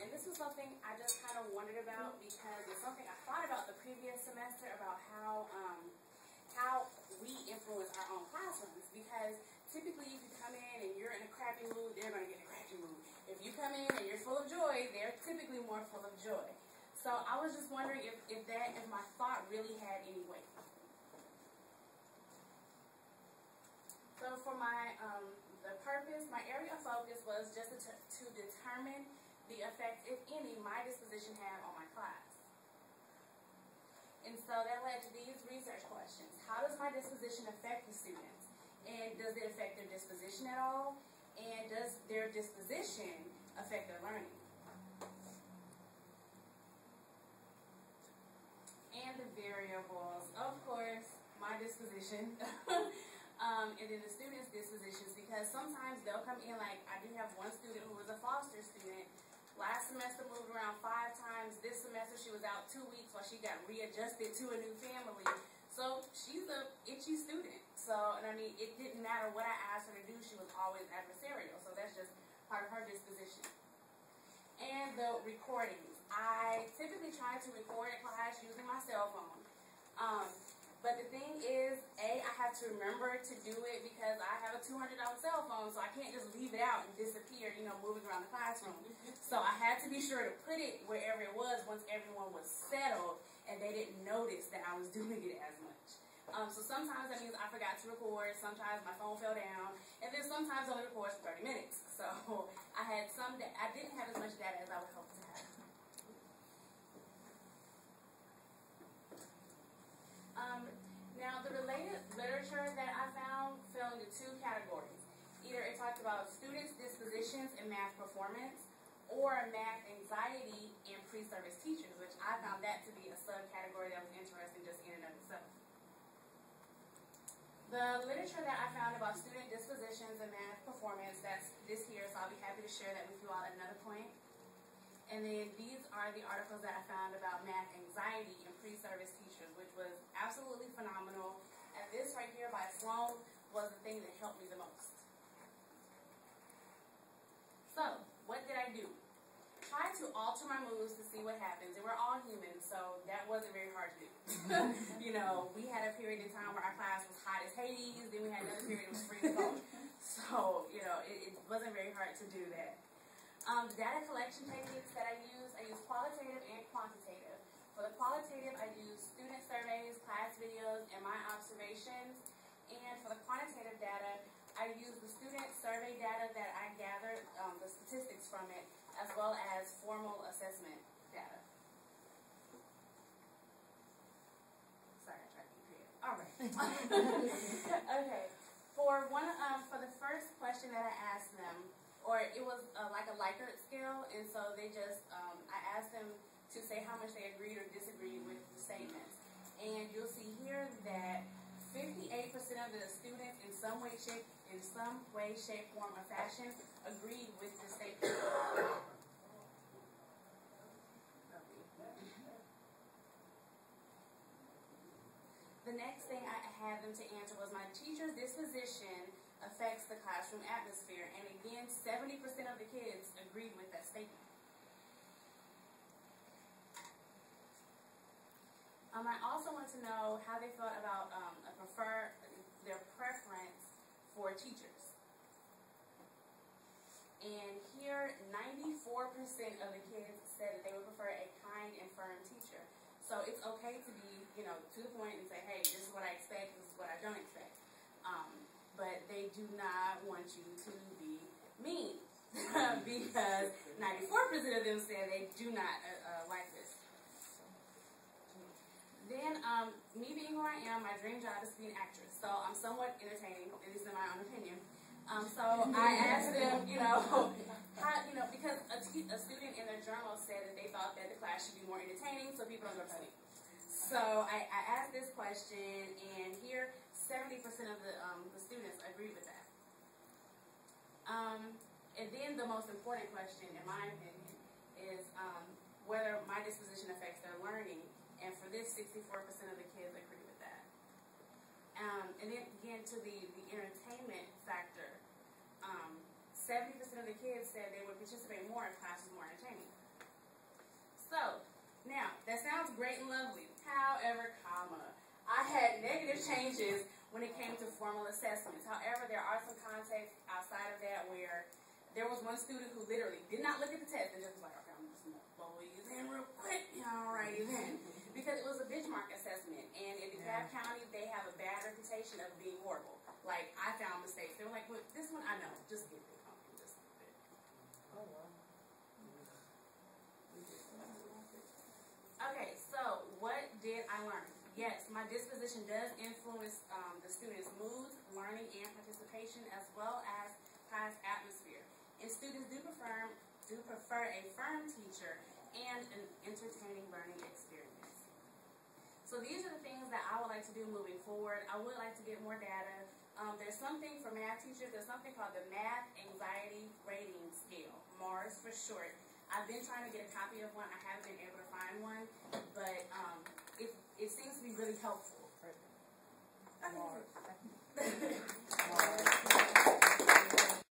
And this was something I just kind of wondered about because it's something I thought about the previous semester about how we influence our own classrooms. Because typically if you come in and you're in a crappy mood, they're going to get in a crappy mood. If you come in and you're full of joy, they're typically more full of joy. So I was just wondering if my thought really had any weight. So for my my area of focus was just to determine the effect, if any, my disposition had on my class. And so that led to these research questions. How does my disposition affect the students? And does it affect their disposition at all? And does their disposition affect their learning? And the variables, of course, my disposition. And then the students' dispositions, because sometimes they'll come in, like I do have one student who was a foster student. Last semester moved around 5 times. This semester she was out 2 weeks while she got readjusted to a new family. So she's a itchy student. So, and I mean, it didn't matter what I asked her to do, she was always adversarial. So that's just part of her disposition. And the recordings. I typically try to record a class using my cell phone. But the thing is, I have to remember to do it because I have a $200 cell phone, so I can't just leave it out and disappear, moving around the classroom. So I had to be sure to put it wherever it was once everyone was settled and they didn't notice that I was doing it as much. So sometimes that means I forgot to record, sometimes my phone fell down, and then sometimes I only record for 30 minutes. So I didn't have as much data as I would hope to have. Now, the related literature that I found fell into 2 categories. Either it talked about students' dispositions and math performance, or math anxiety and pre-service teachers, which I found that to be a subcategory that was interesting just in and of itself. The literature that I found about student dispositions and math performance, that's this here, so I'll be happy to share that with you all at another point. And then these are the articles that I found about math anxiety and pre-service teachers, which was absolutely phenomenal. And this right here by Sloan was the thing that helped me the most. So, what did I do? Try to alter my moods to see what happens. And we're all human, so that wasn't very hard to do. We had a period in time where our class was hot as Hades, then we had another period that was freezing cold. So, it wasn't very hard to do that. The data collection techniques that I use qualitative and quantitative. For the qualitative, I use student surveys, class videos, and my observations. And for the quantitative data, I use the student survey data that I gathered, the statistics from it, as well as formal assessment data. Sorry, I tried to be creative. All right. Okay. For the first question that I asked them, or it was like a Likert scale, and so they just, I asked them to say how much they agreed or disagreed with the statements. And you'll see here that 58% of the students in some way, shape, form, or fashion agreed with the statement. The next thing I had them to answer was my teacher's disposition affects the classroom atmosphere. And again, 70% of the kids agreed with that statement. I also want to know how they felt about their preference for teachers. And here, 94% of the kids said that they would prefer a kind and firm teacher. So it's okay to be, to the point and say, hey, this is what I expect, this is what I don't expect. But they do not want you to be mean because 94% of them said they do not like this. Then, me being who I am, my dream job is to be an actress. So I'm somewhat entertaining, at least in my own opinion. So I asked them, because a student in their journal said that they thought that the class should be more entertaining so people don't go to sleep. So I asked this question, and here 70% of the students agreed with that. And then the most important question, in my opinion, is whether my disposition affects their learning. And for this, 64% of the kids agree with that. And then again, to the entertainment factor, 70% of the kids said they would participate more if class was more entertaining. So, now, that sounds great and lovely. However, I had negative changes when it came to formal assessments. However, there are some contexts outside of that where there was one student who literally did not look at the test and just was like, okay, I'm just going to blow these in real quick. Alrighty then. Because it was a benchmark assessment. And in DeKalb County, they have a bad reputation of being horrible. Like, I found mistakes. They were like, well, this one I know. Just get it. Just a bit. Oh, wow. Okay, so what did I learn? Yes, my disposition does influence the students' mood, learning, and participation, as well as class atmosphere. And students do prefer a firm teacher and an entertaining learning experience. So these are the things that I would like to do moving forward. I would like to get more data. There's something for math teachers. There's something called the Math Anxiety Rating Scale, MARS for short. I've been trying to get a copy of one. I haven't been able to find one, but it seems to be really helpful. Mars.